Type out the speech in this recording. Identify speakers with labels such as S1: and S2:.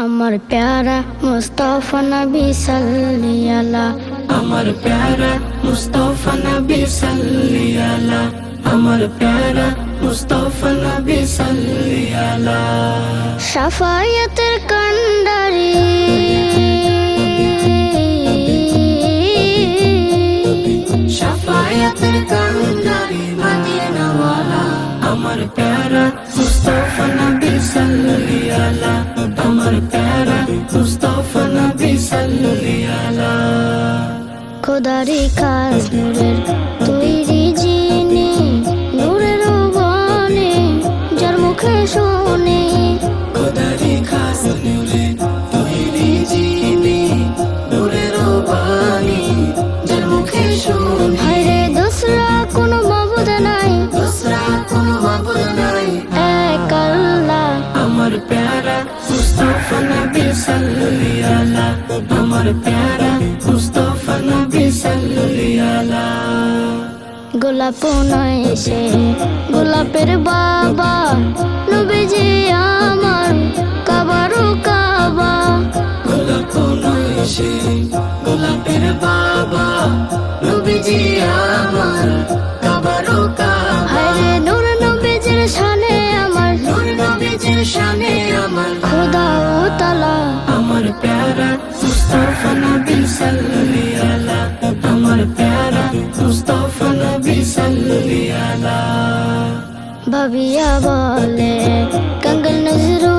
S1: আমার প্যারা মুস্তাফা নবী সাল্লি আলা,
S2: আমার প্যারা মুস্তাফা নবী সাল্লি আলা, আমার প্যারা মুস্তাফা নবী সাল্লি আলা।
S1: শাফায়াতের কান্ডারি
S2: শাফায়াতের কান্ডারি মদিনাওয়ালা, আমার প্যারা মুস্তাফা নবী সাল্লি আলা, আমার প্যারা মুস্তাফা নবী সাল্লি আলা।
S1: খোদারি খাস নূরের তৈরি যিনি, নূরের বনে যার মুখে শুনি,
S2: খোদারি খাস নূরে তৈরি যিনি, নূরের বাণী যার মুখে শুনি।
S1: হায়রে দোসরা কোনো মাবুদ নাই,
S2: দোসরা কোনো মাবুদ নাই,
S1: এক আল্লাহ।
S2: আমার প্যারা মুস্তাফা নবী সাল্লি আলা, আমার প্যারা মুস্তাফা নবী সাল্লি আলা।
S1: গোলাপ নয় সে গোলাপের বাবা, নবীজি আমার কাবারও কাবা।
S2: গোলাপ নয় সে গোলাপের বাবা, নবীজি আমার কাবারও কাবা।
S1: হায়রে নূর নবীজির শানে আমার,
S2: নূর নবীজির শানে আমার,
S1: খোদা ও তালা।
S2: আমার প্যারা মুস্তাফা নবী সাল্লি আলা, আমার প্যারা মুস্তাফা নবী সাল্লি আলা।
S1: ভাবিয়া বলে কাঙ্গল নজরু